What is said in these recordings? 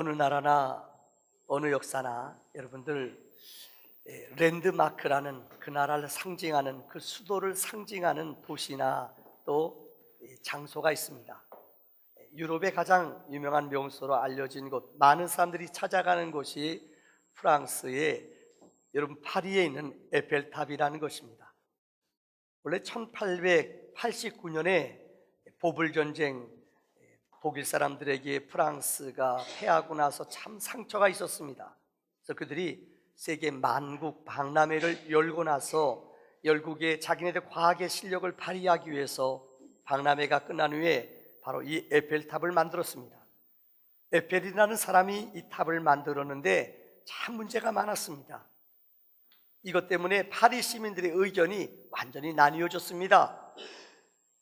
어느 나라나 어느 역사나 여러분들 랜드마크라는 그 나라를 상징하는 그 수도를 상징하는 도시나 또 장소가 있습니다. 유럽의 가장 유명한 명소로 알려진 곳, 많은 사람들이 찾아가는 곳이 프랑스의 여러분 파리에 있는 에펠탑이라는 것입니다. 원래 1889년에 보불전쟁, 독일 사람들에게 프랑스가 패하고 나서 참 상처가 있었습니다. 그래서 그들이 세계 만국 박람회를 열고 나서 열국에 자기네들 과학의 실력을 발휘하기 위해서 박람회가 끝난 후에 바로 이 에펠탑을 만들었습니다. 에펠이라는 사람이 이 탑을 만들었는데 참 문제가 많았습니다. 이것 때문에 파리 시민들의 의견이 완전히 나뉘어졌습니다.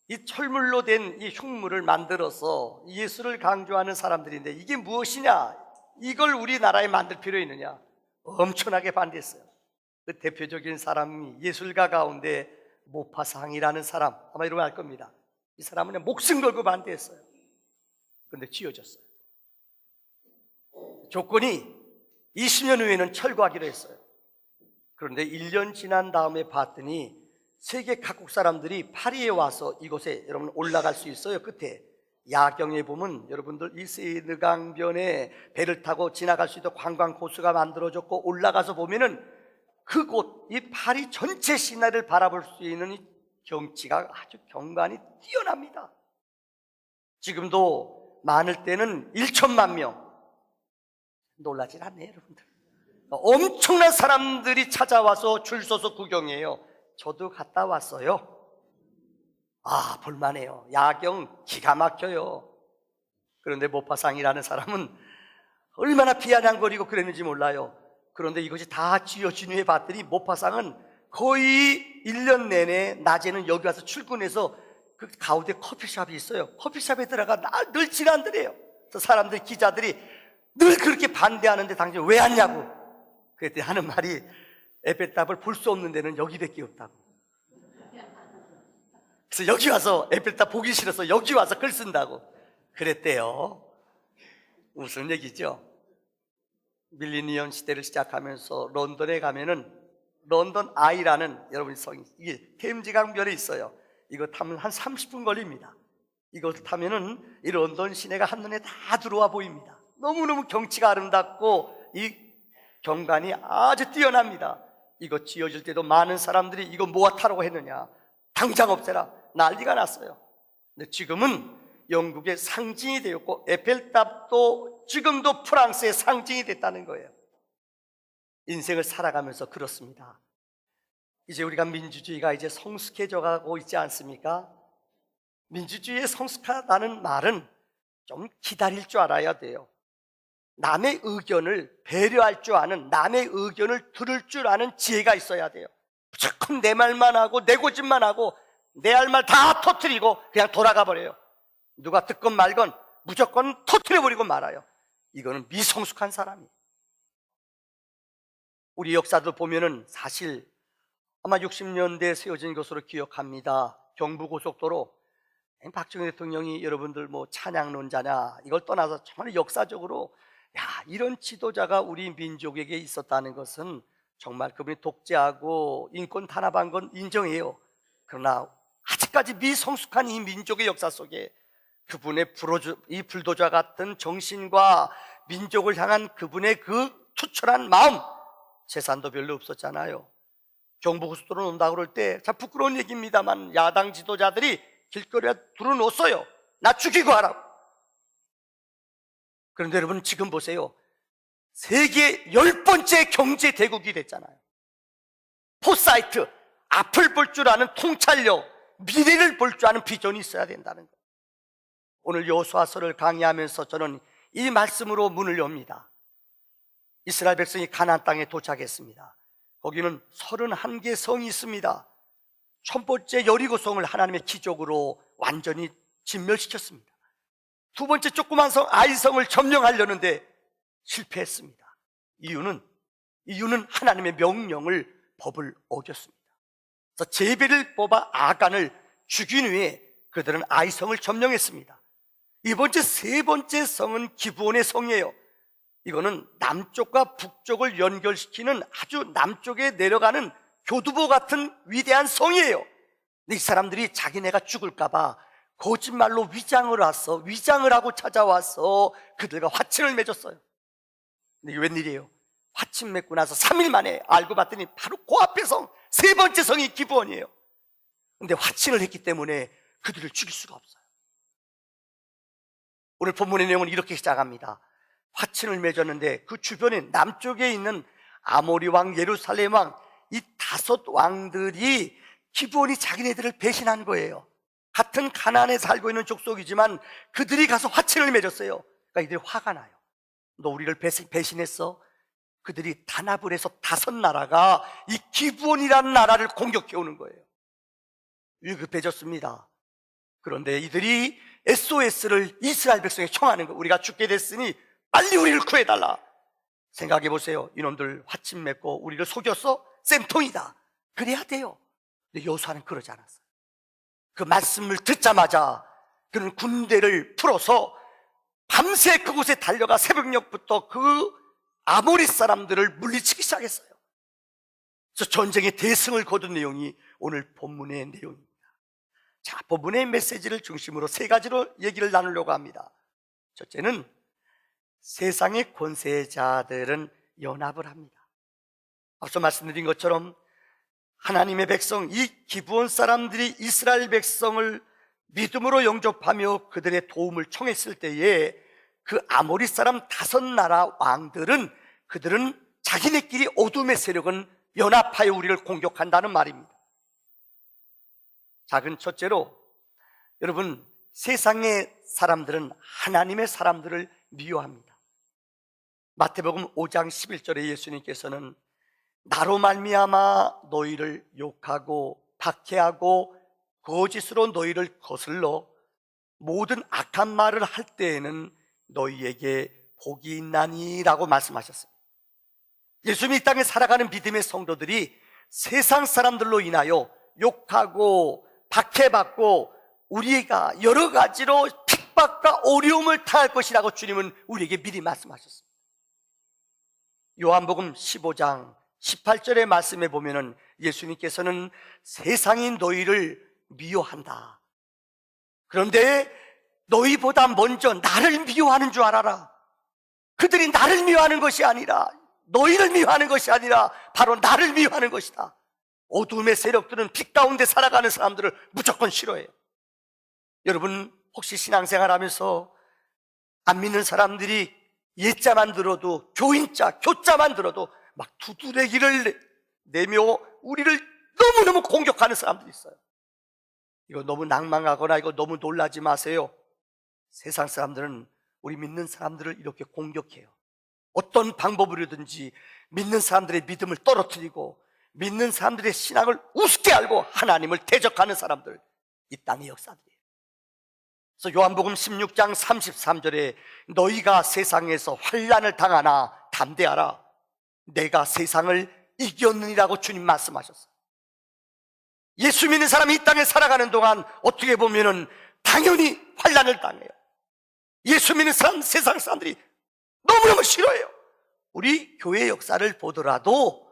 이 철물로 된 이 흉물을 만들어서 예수를 강조하는 사람들인데 이게 무엇이냐? 이걸 우리나라에 만들 필요 있느냐? 엄청나게 반대했어요. 그 대표적인 사람이 예술가 가운데 모파상이라는 사람, 아마 이러면 알 겁니다. 이 사람은 그냥 목숨 걸고 반대했어요. 그런데 지어졌어요. 조건이 20년 후에는 철거하기로 했어요. 그런데 1년 지난 다음에 봤더니 세계 각국 사람들이 파리에 와서 이곳에 여러분 올라갈 수 있어요. 끝에 야경에 보면 여러분들 이 세느강변에 배를 타고 지나갈 수 있도록 관광 코스가 만들어졌고 올라가서 보면은 그곳 이 파리 전체 시내를 바라볼 수 있는 이 경치가 아주 경관이 뛰어납니다. 지금도 많을 때는 1천만 명. 놀라진 않네요, 여러분들. 엄청난 사람들이 찾아와서 줄 서서 구경해요. 저도 갔다 왔어요. 아, 볼만해요. 야경 기가 막혀요. 그런데 모파상이라는 사람은 얼마나 비아냥거리고 그랬는지 몰라요. 그런데 이것이 다 지어진 후에 봤더니 모파상은 거의 1년 내내 낮에는 여기 와서 출근해서 그 가운데 커피숍이 있어요. 커피숍에 들어가 늘 지난들이에요. 그래서 사람들, 기자들이 늘 그렇게 반대하는데 당신 왜 왔냐고. 그랬더니 하는 말이 에펠탑을 볼 수 없는 데는 여기밖에 없다고. 그래서 여기 와서 에펠탑 보기 싫어서 여기 와서 글 쓴다고 그랬대요. 무슨 얘기죠? 밀리니엄 시대를 시작하면서 런던에 가면은 런던 아이라는 여러분이 성이 이게 템즈강변에 있어요. 이거 타면 한 30분 걸립니다. 이것을 타면은 이 런던 시내가 한눈에 다 들어와 보입니다. 너무너무 경치가 아름답고 이 경관이 아주 뛰어납니다. 이거 지어질 때도 많은 사람들이 이거 뭐가 타라고 했느냐, 당장 없애라 난리가 났어요. 근데 지금은 영국의 상징이 되었고 에펠탑도 지금도 프랑스의 상징이 됐다는 거예요. 인생을 살아가면서 그렇습니다. 이제 우리가 민주주의가 이제 성숙해져 가고 있지 않습니까? 민주주의에 성숙하다는 말은 좀 기다릴 줄 알아야 돼요. 남의 의견을 배려할 줄 아는, 남의 의견을 들을 줄 아는 지혜가 있어야 돼요. 무조건 내 말만 하고 내 고집만 하고 내 할 말 다 터뜨리고 그냥 돌아가 버려요. 누가 듣건 말건 무조건 터뜨려버리고 말아요. 이거는 미성숙한 사람이에요. 우리 역사도 보면은 사실 아마 60년대에 세워진 것으로 기억합니다. 경부고속도로 박정희 대통령이 여러분들 뭐 찬양론자냐 이걸 떠나서 정말 역사적으로 이런 지도자가 우리 민족에게 있었다는 것은 정말 그분이 독재하고 인권 탄압한 건 인정해요. 그러나 아직까지 미성숙한 이 민족의 역사 속에 그분의 이 불도저 같은 정신과 민족을 향한 그분의 그 투철한 마음, 재산도 별로 없었잖아요. 경부고속도로 논다고 그럴 때 참 부끄러운 얘기입니다만 야당 지도자들이 길거리에 둘러놓았어요. 나 죽이고 하라고. 그런데 여러분 지금 보세요. 세계 10번째 경제 대국이 됐잖아요. 포사이트, 앞을 볼 줄 아는 통찰력, 미래를 볼 줄 아는 비전이 있어야 된다는 거예요. 오늘 여호수아서를 강의하면서 저는 이 말씀으로 문을 엽니다. 이스라엘 백성이 가나안 땅에 도착했습니다. 거기는 31개 성이 있습니다. 첫 번째 여리고성을 하나님의 기적으로 완전히 진멸시켰습니다. 두 번째 조그만 성 아이성을 점령하려는데 실패했습니다. 이유는 하나님의 명령을, 법을 어겼습니다. 그래서 제비를 뽑아 아간을 죽인 후에 그들은 아이성을 점령했습니다. 세 번째 성은 기브온의 성이에요. 이거는 남쪽과 북쪽을 연결시키는 아주 남쪽에 내려가는 교두보 같은 위대한 성이에요. 근데 이 사람들이 자기네가 죽을까봐 거짓말로 위장을 하고 찾아와서 그들과 화친을 맺었어요. 근데 이게 웬일이에요? 화친 맺고 나서 3일 만에 알고 봤더니 바로 그 앞에 성, 세 번째 성이 기브온이에요. 근데 화친을 했기 때문에 그들을 죽일 수가 없어요. 오늘 본문의 내용은 이렇게 시작합니다. 화친을 맺었는데 그 주변에 남쪽에 있는 아모리 왕, 예루살렘 왕, 이 5 왕들이 기브온이 자기네들을 배신한 거예요. 같은 가나안에 살고 있는 족속이지만 그들이 가서 화친을 맺었어요. 그러니까 이들이 화가 나요. 너 우리를 배신했어? 그들이 단합을 해서 5 나라가 이 기브온이라는 나라를 공격해 오는 거예요. 위급해졌습니다. 그런데 이들이 SOS를 이스라엘 백성에 청하는 거예요. 우리가 죽게 됐으니 빨리 우리를 구해달라. 생각해 보세요. 이놈들 화친 맺고 우리를 속였어? 쌤통이다. 그래야 돼요. 근데 여호수아는 그러지 않았어요. 그 말씀을 듣자마자 그는 군대를 풀어서 밤새 그곳에 달려가 새벽녘부터 그 아모리 사람들을 물리치기 시작했어요. 그래서 전쟁의 대승을 거둔 내용이 오늘 본문의 내용입니다. 자, 본문의 메시지를 중심으로 3가지로 얘기를 나누려고 합니다. 첫째는 세상의 권세자들은 연합을 합니다. 앞서 말씀드린 것처럼 하나님의 백성, 이 기브온 사람들이 이스라엘 백성을 믿음으로 영접하며 그들의 도움을 청했을 때에 그 아모리 사람 5 나라 왕들은 그들은 자기네끼리 어둠의 세력은 연합하여 우리를 공격한다는 말입니다. 작은 첫째로, 여러분, 세상의 사람들은 하나님의 사람들을 미워합니다. 마태복음 5장 11절에 예수님께서는 나로 말미암아 너희를 욕하고 박해하고 거짓으로 너희를 거슬러 모든 악한 말을 할 때에는 너희에게 복이 있나니 라고 말씀하셨습니다. 예수님이 이 땅에 살아가는 믿음의 성도들이 세상 사람들로 인하여 욕하고 박해받고 우리가 여러 가지로 핍박과 어려움을 당할 것이라고 주님은 우리에게 미리 말씀하셨습니다. 요한복음 15장 18절의 말씀에 보면은 예수님께서는 세상이 너희를 미워한다. 그런데 너희보다 먼저 나를 미워하는 줄 알아라. 그들이 나를 미워하는 것이 아니라, 너희를 미워하는 것이 아니라 바로 나를 미워하는 것이다. 어둠의 세력들은 빛 가운데 살아가는 사람들을 무조건 싫어해요. 여러분, 혹시 신앙생활 하면서 안 믿는 사람들이 예자만 들어도, 교인자, 교자만 들어도 막 두드레기를 내며 우리를 너무너무 공격하는 사람들이 있어요. 이거 너무 낭망하거나 이거 너무 놀라지 마세요. 세상 사람들은 우리 믿는 사람들을 이렇게 공격해요. 어떤 방법으로든지 믿는 사람들의 믿음을 떨어뜨리고 믿는 사람들의 신앙을 우습게 알고 하나님을 대적하는 사람들, 이 땅의 역사들이에요. 그래서 요한복음 16장 33절에 너희가 세상에서 환난을 당하나 담대하라. 내가 세상을 이겼느니라고 주님 말씀하셨어요. 예수 믿는 사람이 이 땅에 살아가는 동안 어떻게 보면은 당연히 환난을 당해요. 예수 믿는 사람, 세상 사람들이 너무너무 싫어해요. 우리 교회 역사를 보더라도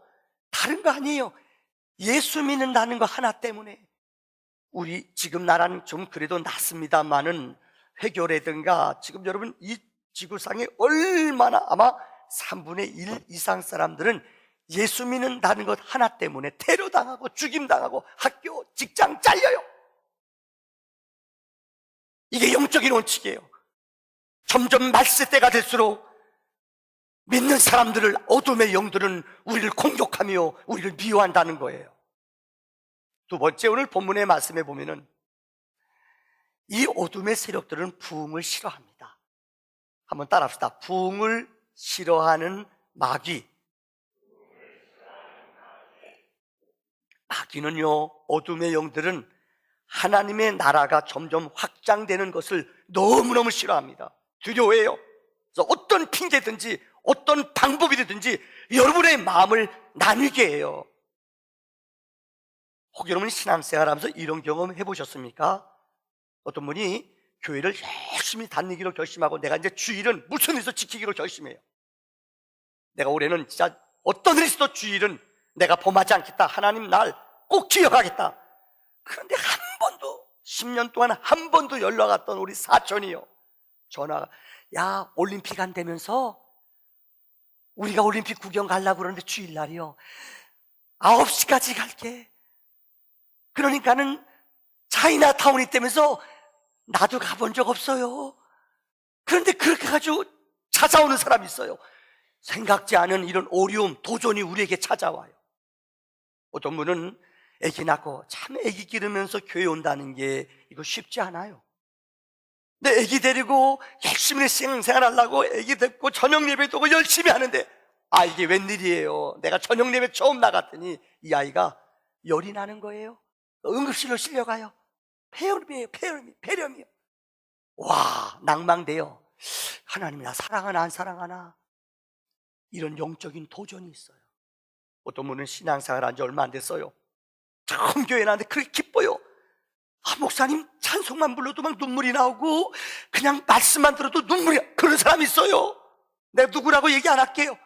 다른 거 아니에요. 예수 믿는다는 거 하나 때문에 우리 지금 나라는 좀 그래도 낫습니다만은 회교라든가 지금 여러분 이 지구상에 얼마나 아마 3분의 1 이상 사람들은 예수 믿는다는 것 하나 때문에 테러당하고 죽임당하고 학교, 직장 잘려요. 이게 영적인 원칙이에요. 점점 말세 때가 될수록 믿는 사람들을, 어둠의 영들은 우리를 공격하며 우리를 미워한다는 거예요. 두 번째, 오늘 본문의 말씀에 보면은 이 어둠의 세력들은 부흥을 싫어합니다. 한번 따라합시다. 부흥을 싫어하는 마귀. 마귀는요, 어둠의 영들은 하나님의 나라가 점점 확장되는 것을 너무너무 싫어합니다. 두려워해요. 그래서 어떤 핑계든지 어떤 방법이든지 여러분의 마음을 나뉘게 해요. 혹 여러분 신앙생활 하면서 이런 경험 해보셨습니까? 어떤 분이 교회를 열심히 다니기로 결심하고 내가 이제 주일은 무슨 일에서 지키기로 결심해요. 내가 올해는 진짜 어떤 일이 있어도 주일은 내가 범하지 않겠다. 하나님 날 꼭 기억하겠다. 그런데 한 번도 10년 동안 한 번도 연락 왔던 우리 사촌이요, 전화가, 야, 올림픽 안 되면서 우리가 올림픽 구경 가려고 그러는데 주일날이요, 9시까지 갈게. 그러니까는 차이나타운이 되면서 나도 가본 적 없어요. 그런데 그렇게 가지고 찾아오는 사람이 있어요. 생각지 않은 이런 어려움, 도전이 우리에게 찾아와요. 어떤 분은 아기 낳고 참 아기 기르면서 교회 온다는 게 이거 쉽지 않아요. 근데 아기 데리고 열심히 생활하려고 아기 데리고 저녁 예배도 오고 열심히 하는데, 아, 이게 웬일이에요. 내가 저녁 예배 처음 나갔더니 이 아이가 열이 나는 거예요. 응급실로 실려가요. 폐렴이에요. 폐렴이요. 와, 낭망돼요. 하나님이 나 사랑하나 안 사랑하나? 이런 영적인 도전이 있어요. 어떤 분은 신앙생활 한 지 얼마 안 됐어요. 처음 교회 나왔는데 그렇게 기뻐요. 아, 목사님 찬송만 불러도 막 눈물이 나오고 그냥 말씀만 들어도 눈물이 나. 그런 사람이 있어요. 내가 누구라고 얘기 안 할게요.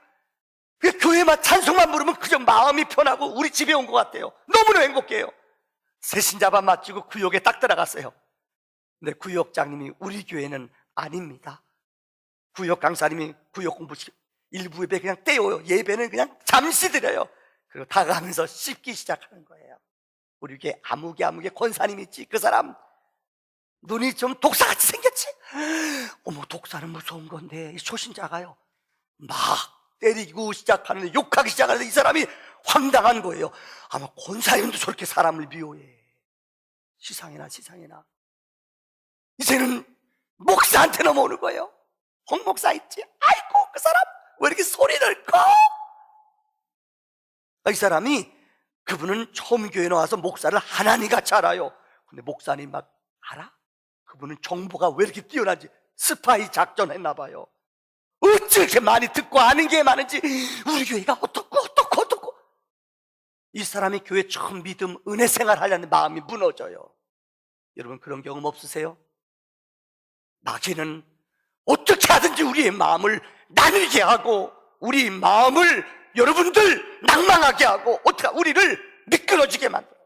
교회만 찬송만 부르면 그냥 마음이 편하고 우리 집에 온 것 같아요. 너무나 행복해요. 새신자반 마치고 구역에 딱 들어갔어요. 근데 구역장님이 우리 교회는 아닙니다. 구역 강사님이 구역 공부 일부 예배 그냥 떼어요. 예배는 그냥 잠시 드려요. 그리고 다가가면서 씹기 시작하는 거예요. 우리 교회 아무개 권사님 있지, 그 사람 눈이 좀 독사같이 생겼지. 어머, 독사는 무서운 건데 이 초신자가요 막 때리고 시작하는데, 욕하기 시작하는데 이 사람이 황당한 거예요. 아마 권사님도 저렇게 사람을 미워해. 시상이나 이제는 목사한테 넘어오는 거예요. 홍 목사 있지? 아이고, 그 사람 왜 이렇게 소리를 커? 이 사람이, 그분은 처음 교회 나와서 목사를 하나님같이 알아요. 근데 목사님 막 알아? 그분은 정보가 왜 이렇게 뛰어난지 스파이 작전 했나 봐요. 어찌 이렇게 많이 듣고 아는 게 많은지, 우리 교회가 어떻고 이 사람이 교회 처음 믿음 은혜 생활 하려는 마음이 무너져요. 여러분 그런 경험 없으세요? 마귀는 어떻게 하든지 우리의 마음을 나누게 하고 우리 마음을 여러분들 낭망하게 하고 어떻게 우리를 미끄러지게 만들어요.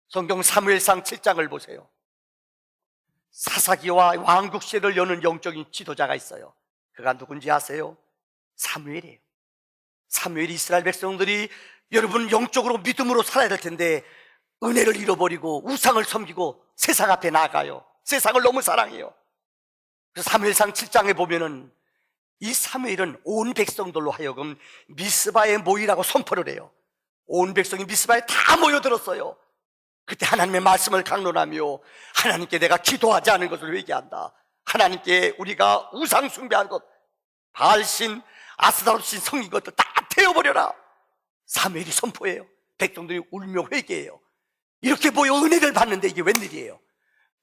성경 사무엘상 7장을 보세요. 사사기와 왕국시대를 여는 영적인 지도자가 있어요. 그가 누군지 아세요? 사무엘이에요. 사무엘이 이스라엘 백성들이 여러분 영적으로 믿음으로 살아야 될 텐데 은혜를 잃어버리고 우상을 섬기고 세상 앞에 나가요. 세상을 너무 사랑해요. 그래서 사무엘상 7장에 보면은 이 사무엘은 온 백성들로 하여금 미스바에 모이라고 선포를 해요. 온 백성이 미스바에 다 모여들었어요. 그때 하나님의 말씀을 강론하며 하나님께 내가 기도하지 않은 것을 회개한다. 하나님께 우리가 우상 숭배한 것, 바알신, 아스다롯신 성인 것들 다 태워버려라. 사무엘이 선포해요. 백성들이 울며 회개해요. 이렇게 모여 은혜를 받는데 이게 웬일이에요?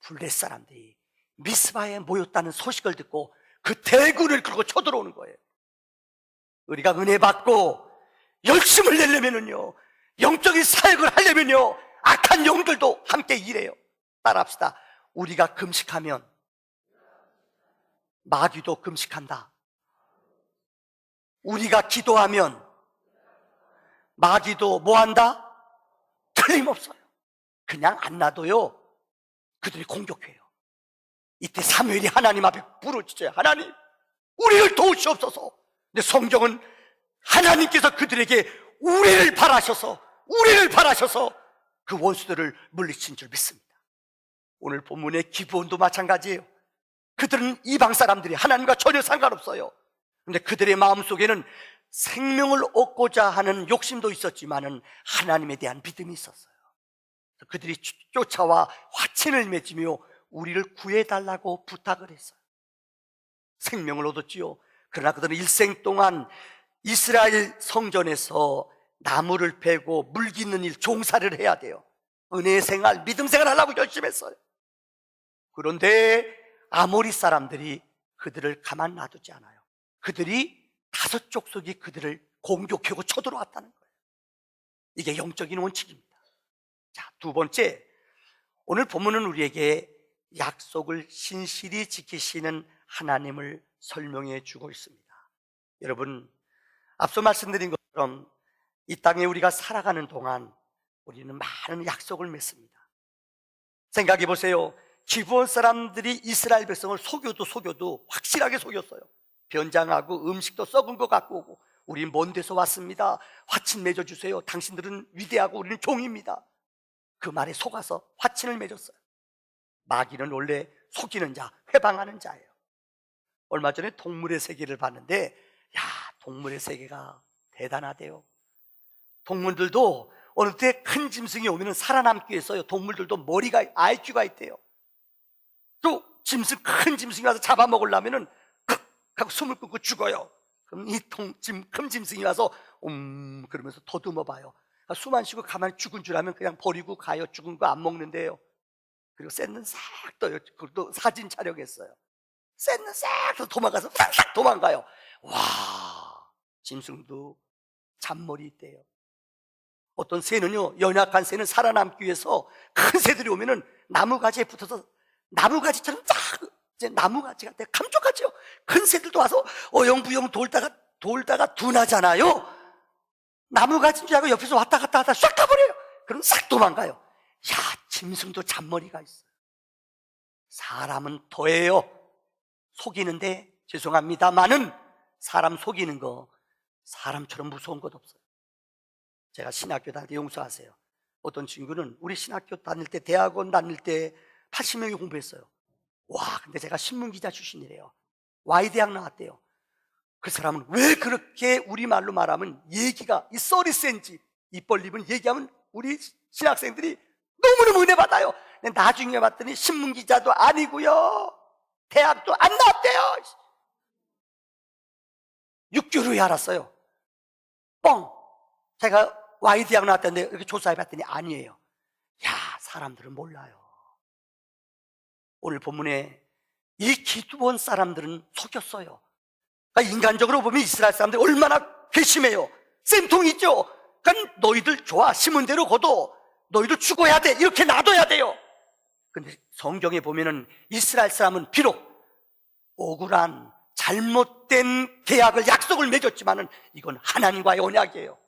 블레 사람들이 미스바에 모였다는 소식을 듣고 그 대군을 끌고 쳐들어오는 거예요. 우리가 은혜 받고 열심을 내려면은요, 영적인 사역을 하려면요, 악한 영들도 함께 일해요. 따라합시다. 우리가 금식하면 마귀도 금식한다. 우리가 기도하면 마귀도 뭐한다? 틀림없어요. 그냥 안 놔둬요. 그들이 공격해요. 이때 사무엘이 하나님 앞에 부르짖어요. 하나님, 우리를 도우시옵소서. 근데 성경은 하나님께서 그들에게 우리를 바라셔서 그 원수들을 물리친 줄 믿습니다. 오늘 본문의 기브온도 마찬가지예요. 그들은 이방 사람들이 하나님과 전혀 상관없어요. 근데 그들의 마음속에는 생명을 얻고자 하는 욕심도 있었지만은 하나님에 대한 믿음이 있었어요. 그들이 쫓아와 화친을 맺으며 우리를 구해달라고 부탁을 했어요. 생명을 얻었지요. 그러나 그들은 일생 동안 이스라엘 성전에서 나무를 베고 물 깃는 일, 종사를 해야 돼요. 은혜 생활, 믿음 생활 하려고 열심히 했어요. 그런데 아모리 사람들이 그들을 가만 놔두지 않아요. 그들이 다섯 족속이 그들을 공격하고 쳐들어왔다는 거예요. 이게 영적인 원칙입니다. 자, 두 번째, 오늘 본문은 우리에게 약속을 신실히 지키시는 하나님을 설명해 주고 있습니다. 여러분, 앞서 말씀드린 것처럼 이 땅에 우리가 살아가는 동안 우리는 많은 약속을 맺습니다. 생각해 보세요. 기브온 사람들이 이스라엘 백성을 속여도 확실하게 속였어요. 변장하고 음식도 썩은 거 갖고 오고, 우린 먼 데서 왔습니다, 화친 맺어주세요, 당신들은 위대하고 우리는 종입니다. 그 말에 속아서 화친을 맺었어요. 마귀는 원래 속이는 자, 회방하는 자예요. 얼마 전에 동물의 세계를 봤는데, 동물의 세계가 대단하대요. 동물들도 어느 때 큰 짐승이 오면 살아남기 위해서요, 동물들도 머리가, IQ가 있대요. 또 큰 짐승이 와서 잡아먹으려면은 칵 하고 숨을 끊고 죽어요. 그럼 이 큰 짐승이 와서 그러면서 더듬어 봐요. 숨 안 쉬고 가만히 죽은 줄 알면 그냥 버리고 가요. 죽은 거 안 먹는데요. 그리고 쇳는 싹 떠요. 그것도 사진 촬영했어요. 쇳는 싹 떠 도망가서 싹 도망가요. 와, 짐승도 잔머리 있대요. 어떤 새는요, 연약한 새는 살아남기 위해서 큰 새들이 오면은 나무가지에 붙어서 나무가지처럼 나무가지가 감쪽같죠. 큰 새들도 와서 어영부영 돌다가 둔하잖아요. 나무가지인 줄 알고 옆에서 왔다 갔다 하다 싹 가버려요. 그럼 싹 도망가요. 짐승도 잔머리가 있어요. 사람은 더해요. 속이는데 죄송합니다만은 사람 속이는 거 사람처럼 무서운 것 없어요. 제가 신학교 다닐 때 용서하세요. 어떤 친구는 우리 신학교 다닐 때, 대학원 다닐 때 80명이 공부했어요. 근데 제가 신문기자 출신이래요. Y대학 나왔대요. 그 사람은 왜 그렇게 우리말로 말하면 얘기가, 이 썰이 센지, 입 벌리면 얘기하면 우리 신학생들이 너무너무 은혜 받아요. 근데 나중에 봤더니 신문기자도 아니고요, 대학도 안 나왔대요. 6개월 후에 알았어요. 제가 Y대학 나왔다는데 이렇게 조사해봤더니 아니에요. 사람들은 몰라요. 오늘 본문에 이 기드온 사람들은 속였어요. 그러니까 인간적으로 보면 이스라엘 사람들이 얼마나 괘씸해요. 쌤통이 있죠. 그러니까 너희들 좋아, 심은 대로 거둬, 너희들 죽어야 돼, 이렇게 놔둬야 돼요. 근데 성경에 보면은 이스라엘 사람은 비록 억울한 잘못된 계약을, 약속을 맺었지만은 이건 하나님과의 언약이에요.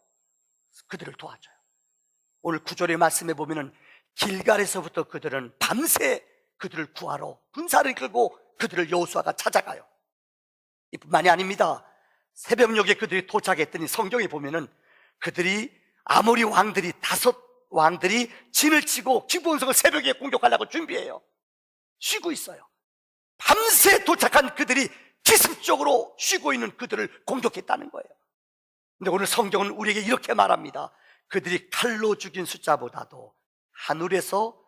그들을 도와줘요. 오늘 9절의 말씀에 보면은 길갈에서부터 그들은 밤새 그들을 구하러 군사를 끌고 그들을 여호수아가 찾아가요. 이뿐만이 아닙니다. 새벽녘에 그들이 도착했더니 성경에 보면은 그들이 아모리 왕들이 5왕들이 진을 치고 기브온성을 새벽에 공격하려고 준비해요. 쉬고 있어요. 밤새 도착한 그들이 기습적으로 쉬고 있는 그들을 공격했다는 거예요. 근데 오늘 성경은 우리에게 이렇게 말합니다. 그들이 칼로 죽인 숫자보다도 하늘에서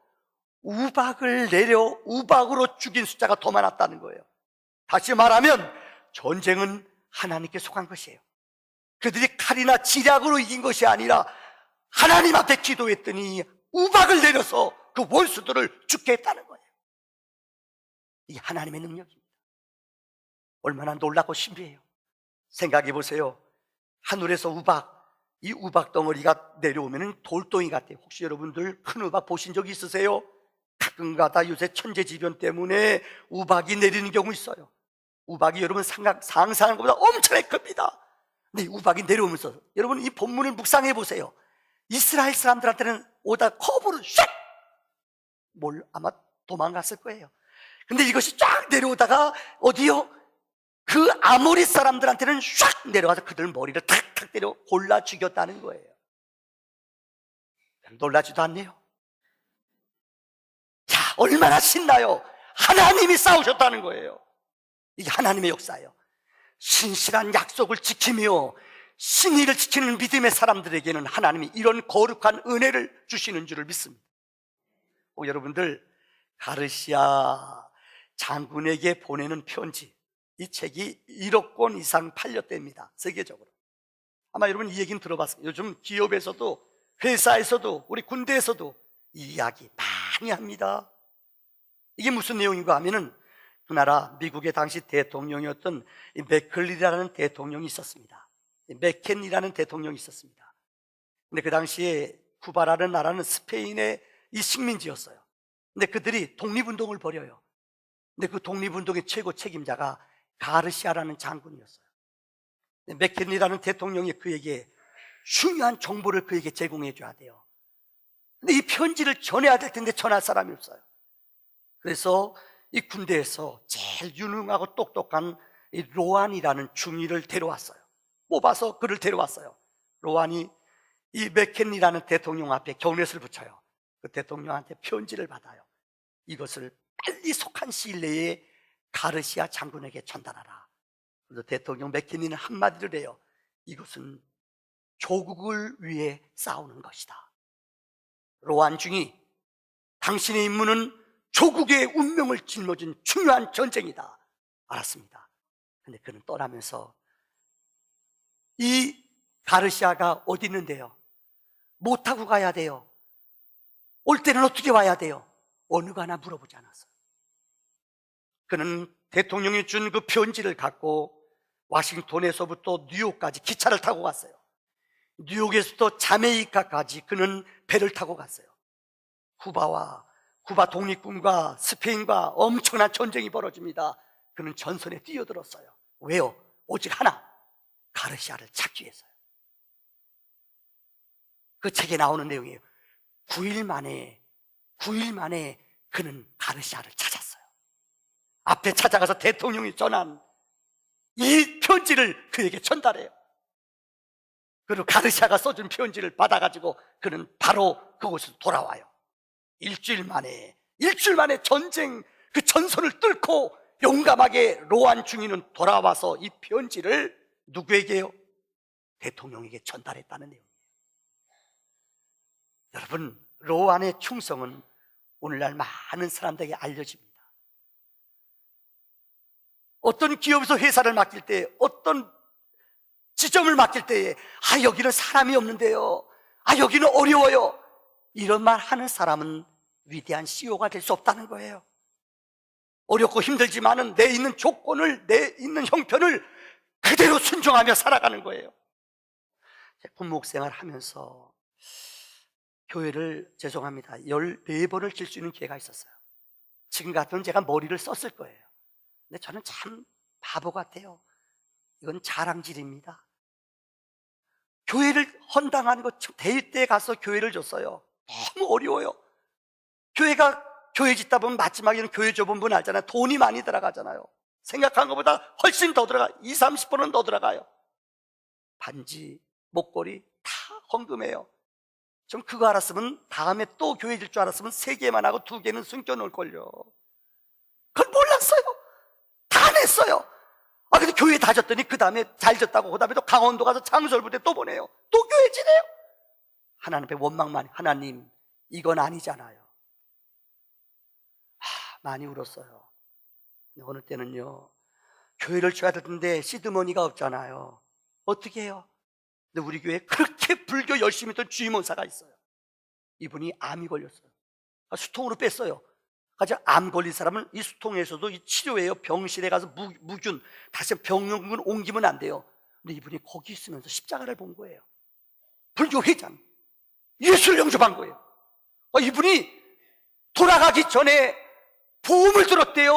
우박을 내려 우박으로 죽인 숫자가 더 많았다는 거예요. 다시 말하면 전쟁은 하나님께 속한 것이에요. 그들이 칼이나 지략으로 이긴 것이 아니라 하나님 앞에 기도했더니 우박을 내려서 그 원수들을 죽게 했다는 거예요. 이 하나님의 능력입니다. 얼마나 놀랍고 신비해요. 생각해 보세요. 하늘에서 이 우박 덩어리가 내려오면 돌덩이 같아요. 혹시 여러분들 큰 우박 보신 적 있으세요? 가끔가다 요새 천재지변 때문에 우박이 내리는 경우 있어요. 우박이 여러분 상상하는 것보다 엄청나게 큽니다. 근데 이 우박이 내려오면서 여러분 이 본문을 묵상해 보세요. 이스라엘 사람들한테는 오다 커브로 샥! 아마 도망갔을 거예요. 근데 이것이 쫙 내려오다가 어디요? 그 아모리 사람들한테는 샥 내려와서 그들 머리를 탁탁 때려 골라 죽였다는 거예요. 놀라지도 않네요. 얼마나 신나요? 하나님이 싸우셨다는 거예요. 이게 하나님의 역사예요. 신실한 약속을 지키며 신의를 지키는 믿음의 사람들에게는 하나님이 이런 거룩한 은혜를 주시는 줄을 믿습니다. 여러분들, 가르시아 장군에게 보내는 편지, 이 책이 1억 권 이상 팔렸답니다. 세계적으로. 아마 여러분 이 얘기는 들어봤습니다. 요즘 기업에서도, 회사에서도, 우리 군대에서도 이 이야기 많이 합니다. 이게 무슨 내용인가 하면은 그 나라 미국의 당시 대통령이었던 맥클린이라는 대통령이 있었습니다. 맥켄이라는 대통령이 있었습니다. 근데 그 당시에 쿠바라는 나라는 스페인의 이 식민지였어요. 근데 그들이 독립운동을 벌여요. 근데 그 독립운동의 최고 책임자가 가르시아라는 장군이었어요. 맥켄리라는 대통령이 그에게 중요한 정보를 그에게 제공해 줘야 돼요. 근데 이 편지를 전해야 될 텐데 전할 사람이 없어요. 그래서 이 군대에서 제일 유능하고 똑똑한 이 로안이라는 중위를 데려왔어요. 뽑아서 그를 데려왔어요. 로안이 이 맥켄리라는 대통령 앞에 경례를 붙여요. 그 대통령한테 편지를 받아요. 이것을 빨리 속한 시일 내에 가르시아 장군에게 전달하라. 그래서 대통령 맥켄리는 한마디를 해요. 이것은 조국을 위해 싸우는 것이다. 로안 중이 당신의 임무는 조국의 운명을 짊어진 중요한 전쟁이다. 알았습니다. 근데 그는 떠나면서 이 가르시아가 어디 있는데요? 못 타고 가야 돼요. 올 때는 어떻게 와야 돼요? 어느 거 하나 물어보지 않았어요. 그는 대통령이 준 그 편지를 갖고 워싱턴에서부터 뉴욕까지 기차를 타고 갔어요. 뉴욕에서부터 자메이카까지 그는 배를 타고 갔어요. 쿠바 독립군과 스페인과 엄청난 전쟁이 벌어집니다. 그는 전선에 뛰어들었어요. 왜요? 오직 하나, 가르시아를 찾기 위해서요. 그 책에 나오는 내용이에요. 9일 만에 그는 가르시아를 찾았어요. 앞에 찾아가서 대통령이 전한 이 편지를 그에게 전달해요. 그리고 가르시아가 써준 편지를 받아가지고 그는 바로 그곳으로 돌아와요. 일주일 만에 전쟁 그 전선을 뚫고 용감하게 로안 중위는 돌아와서 이 편지를 누구에게요? 대통령에게 전달했다는 내용이에요. 여러분, 로안의 충성은 오늘날 많은 사람들에게 알려집니다. 어떤 기업에서 회사를 맡길 때, 어떤 지점을 맡길 때에 여기는 사람이 없는데요, 여기는 어려워요, 이런 말 하는 사람은 위대한 CEO가 될 수 없다는 거예요. 어렵고 힘들지만은 내 있는 조건을, 내 있는 형편을 그대로 순종하며 살아가는 거예요. 군목생활 하면서 교회를, 죄송합니다, 14번을 질 수 있는 기회가 있었어요. 지금 같으면 제가 머리를 썼을 거예요. 근데 저는 참 바보 같아요. 이건 자랑질입니다. 교회를 헌당하는 거, 대일 때 가서 교회를 줬어요. 너무 어려워요. 교회 짓다 보면 마지막에는 교회 좁은 분 알잖아요. 돈이 많이 들어가잖아요. 생각한 것보다 훨씬 더 들어가. 20, 30%는 더 들어가요. 반지, 목걸이 다 헌금해요. 좀 그거 알았으면 다음에 또 교회 질 줄 알았으면 3개만 하고 2개는 숨겨놓을걸요. 그걸 몰랐어요. 다 냈어요. 근데 교회 다 졌더니 그 다음에 잘 졌다고 그 다음에 또 강원도 가서 장설부대 또 보내요. 또 교회 지내요. 하나님 앞에 원망만, 하나님 이건 아니잖아요. 많이 울었어요. 어느 때는요, 교회를 줘야 되는데 시드머니가 없잖아요. 어떻게 해요? 근데 우리 교회에 그렇게 불교 열심히 했던 주임원사가 있어요. 이분이 암이 걸렸어요. 수통으로 뺐어요. 가장 암 걸린 사람은 이 수통에서도 이 치료해요. 병실에 가서 무균, 다시 병원을 옮기면 안 돼요. 근데 이분이 거기 있으면서 십자가를 본 거예요. 불교 회장, 예수를 영접한 거예요. 이분이 돌아가기 전에 보험을 들었대요.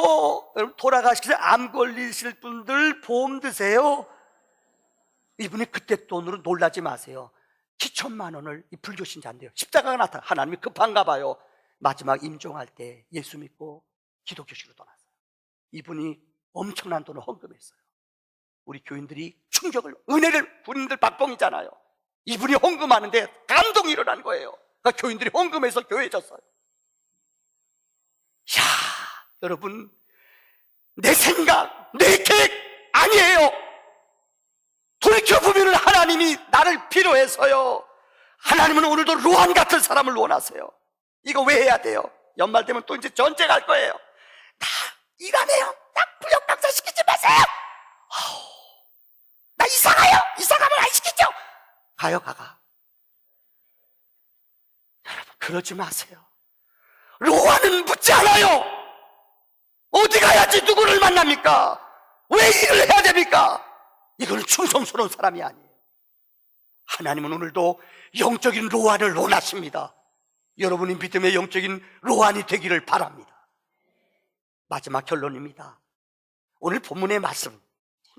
여러분, 돌아가시기 전에 암 걸리실 분들 보험 드세요. 이분이 그때 돈으로 놀라지 마세요. 기천만 원을, 이 불교 신자인데요, 십자가가 나타나, 하나님이 급한가 봐요. 마지막 임종할 때 예수 믿고 기독교식으로 떠났어요. 이분이 엄청난 돈을 헌금했어요. 우리 교인들이 충격을, 은혜를, 군인들 박봉이잖아요. 이분이 헌금하는데 감동이 일어난 거예요. 그러니까 교인들이 헌금해서 교회에 졌어요. 여러분, 내 생각, 내 계획 아니에요. 돌이켜보면 하나님이 나를 필요해서요. 하나님은 오늘도 로안 같은 사람을 원하세요. 이거 왜 해야 돼요? 연말 되면 또 이제 전쟁할 거예요. 나 일 안 해요. 나 구역 강사 시키지 마세요. 나 이사 가요. 이사 가면 안 시키죠. 가요, 가가. 여러분, 그러지 마세요. 로아는 묻지 않아요. 어디 가야지 누구를 만납니까? 왜 일을 해야 됩니까? 이거는 충성스러운 사람이 아니에요. 하나님은 오늘도 영적인 로안을 원하십니다. 여러분이 믿음의 영적인 로안이 되기를 바랍니다. 마지막 결론입니다. 오늘 본문의 말씀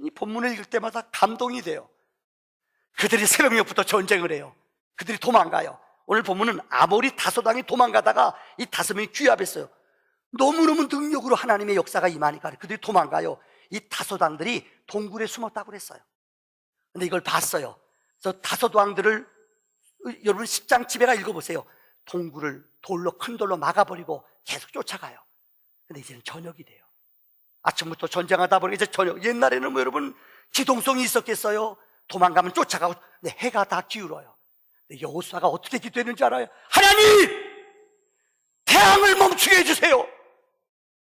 이 본문을 읽을 때마다 감동이 돼요. 그들이 새벽녘부터 전쟁을 해요. 그들이 도망가요. 오늘 본문은 아모리 다소당이 도망가다가 이 5명이 귀합했어요. 너무너무 능력으로 하나님의 역사가 임하니까 그들이 도망가요. 이 다소당들이 동굴에 숨었다고 그랬어요. 근데 이걸 봤어요. 그래서 다소당들을 여러분 10장 집에가 읽어보세요. 동굴을 큰 돌로 막아버리고 계속 쫓아가요. 근데 이제는 저녁이 돼요. 아침부터 전쟁하다 보니 이제 저녁. 옛날에는 뭐 여러분 기동성이 있었겠어요? 도망가면 쫓아가고. 근데 해가 다 기울어요. 근데 여호수아가 어떻게 기도했는지 알아요? 하나님! 태양을 멈추게 해주세요.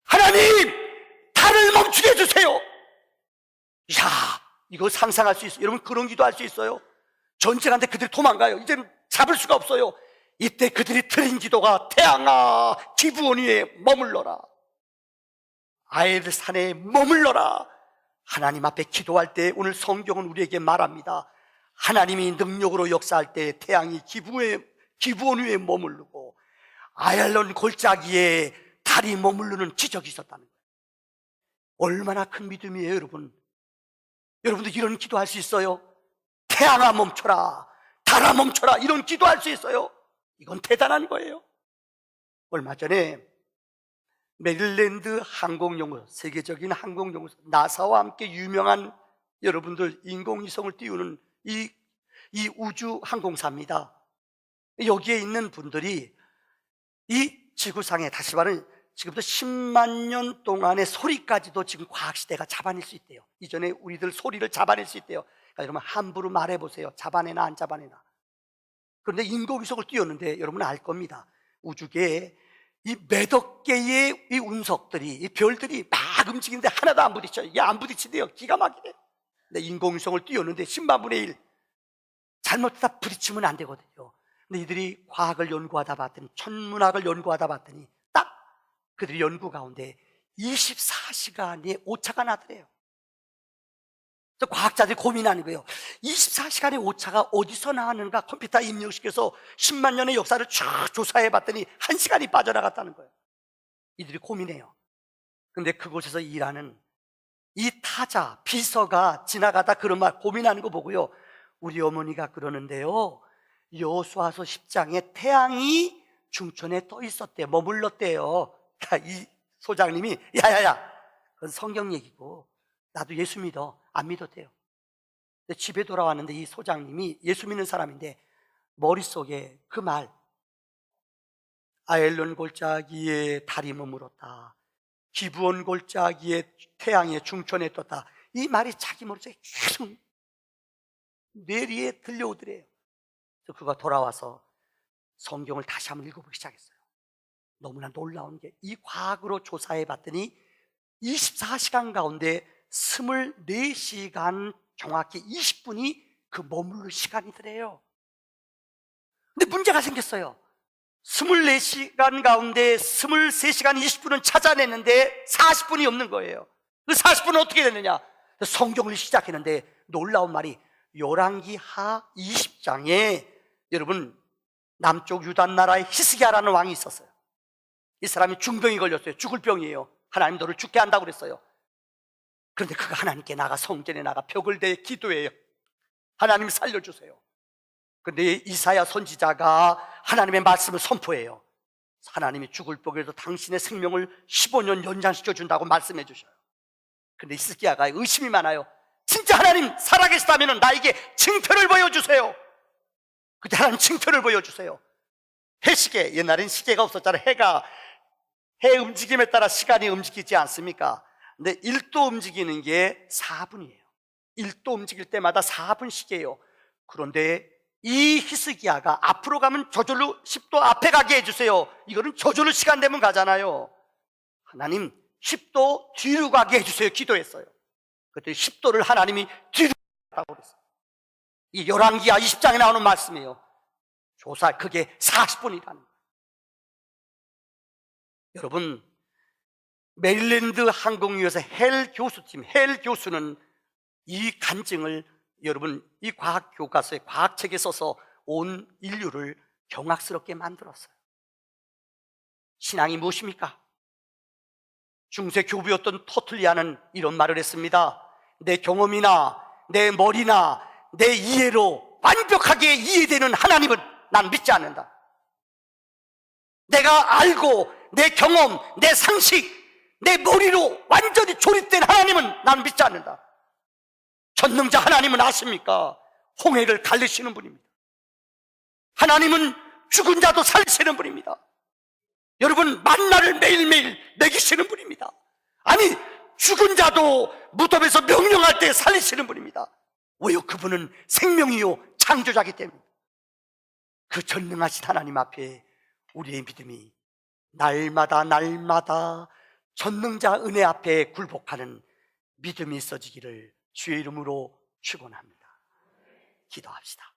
하나님! 달을 멈추게 해주세요. 이야, 이거 상상할 수 있어요. 여러분 그런 기도할 수 있어요? 전쟁하는데 그들이 도망가요. 이제는 잡을 수가 없어요. 이때 그들이 드린 기도가 태양아 기브온 위에 머물러라, 아엘 산에 머물러라. 하나님 앞에 기도할 때 오늘 성경은 우리에게 말합니다. 하나님이 능력으로 역사할 때 태양이 기브온 위에 머무르고 아얄론 골짜기에 달이 머무르는 기적이 있었다는 거예요. 얼마나 큰 믿음이에요, 여러분. 여러분도 이런 기도할 수 있어요? 태양아 멈춰라, 달아 멈춰라, 이런 기도할 수 있어요? 이건 대단한 거예요. 얼마 전에 메릴랜드 항공연구소, 세계적인 항공연구소 나사와 함께 유명한 여러분들 인공위성을 띄우는 이 우주 항공사입니다. 여기에 있는 분들이 이 지구상에, 다시 말하면 지금부터 10만 년 동안의 소리까지도 지금 과학시대가 잡아낼 수 있대요. 이전에 우리들 소리를 잡아낼 수 있대요. 그러니까 여러분 함부로 말해보세요. 잡아내나 안 잡아내나. 그런데 인공위성을 띄웠는데 여러분은 알 겁니다. 우주계에 이 몇억 개의 이 운석들이, 이 별들이 막 움직이는데 하나도 안 부딪혀요. 이게 안 부딪힌대요. 기가 막히네. 근데 인공위성을 띄웠는데 10만 분의 1 잘못하다 부딪히면 안 되거든요. 근데 이들이 과학을 연구하다 봤더니, 천문학을 연구하다 봤더니 딱 그들이 연구 가운데 24시간의 오차가 나더래요. 그래서 과학자들이 고민하는 거예요. 24시간의 오차가 어디서 나왔는가 컴퓨터에 입력시켜서 10만 년의 역사를 쫙 조사해 봤더니 1시간이 빠져나갔다는 거예요. 이들이 고민해요. 근데 그곳에서 일하는 이 타자, 비서가 지나가다 그런 말 고민하는 거 보고요, 우리 어머니가 그러는데요, 여호수아서 10장에 태양이 중천에 떠 있었대요. 머물렀대요. 이 소장님이 야야야, 그건 성경 얘기고 나도 예수 믿어. 안 믿어도 돼요. 근데 집에 돌아왔는데 이 소장님이 예수 믿는 사람인데 머릿속에 그 말, 아엘론 골짜기에 달이 머물었다, 기브온 골짜기에 태양의 중천에 떴다, 이 말이 자기 머릿속에 계속 뇌리에 들려오더래요. 그래서 그가 돌아와서 성경을 다시 한번 읽어보기 시작했어요. 너무나 놀라운 게, 이 과학으로 조사해 봤더니 24시간 가운데 24시간 정확히 20분이 그 머무를 시간이더래요. 근데 문제가 생겼어요. 24시간 가운데 23시간 20분은 찾아냈는데 40분이 없는 거예요. 그 40분은 어떻게 됐느냐? 성경을 시작했는데 놀라운 말이, 열왕기 하 20장에 여러분 남쪽 유다 나라의 히스기야라는 왕이 있었어요. 이 사람이 중병이 걸렸어요. 죽을 병이에요. 하나님 너를 죽게 한다고 그랬어요. 그런데 그가 하나님께 나가, 성전에 나가 벽을 대 기도해요. 하나님 살려주세요. 그런데 이사야 선지자가 하나님의 말씀을 선포해요. 하나님이 죽을 병에도 당신의 생명을 15년 연장시켜 준다고 말씀해 주셔요. 그런데 히스기야가 의심이 많아요. 진짜 하나님 살아계시다면 나에게 징표를 보여주세요. 그때 하나님 징표를 보여주세요. 해시계, 옛날엔 시계가 없었잖아요. 해 움직임에 따라 시간이 움직이지 않습니까? 근데 1도 움직이는 게 4분이에요. 1도 움직일 때마다 4분씩이에요. 그런데 이 히스기야가 앞으로 가면 저절로 10도 앞에 가게 해주세요. 이거는 저절로 시간 되면 가잖아요. 하나님 10도 뒤로 가게 해주세요. 기도했어요. 그때 10도를 하나님이 뒤로 가라고 그랬어요. 이 열왕기하 20장에 나오는 말씀이에요. 조사, 그게 40분이라는 거예요. 여러분, 메릴랜드 항공유에서 헬 교수는 이 간증을 여러분 이 과학 교과서에, 과학책에 써서 온 인류를 경악스럽게 만들었어요. 신앙이 무엇입니까? 중세 교부였던 터툴리아는 이런 말을 했습니다. 내 경험이나 내 머리나 내 이해로 완벽하게 이해되는 하나님은 난 믿지 않는다. 내가 알고 내 경험, 내 상식, 내 머리로 완전히 조립된 하나님은 난 믿지 않는다. 전능자 하나님은 아십니까? 홍해를 갈리시는 분입니다. 하나님은 죽은 자도 살리시는 분입니다. 여러분, 만나를 매일매일 먹이시는 분입니다. 아니, 죽은 자도 무덤에서 명령할 때 살리시는 분입니다. 왜요? 그분은 생명이요 창조자이기 때문에. 그 전능하신 하나님 앞에 우리의 믿음이 날마다 전능자 은혜 앞에 굴복하는 믿음이 있어지기를 주의 이름으로 축원합니다. 기도합시다.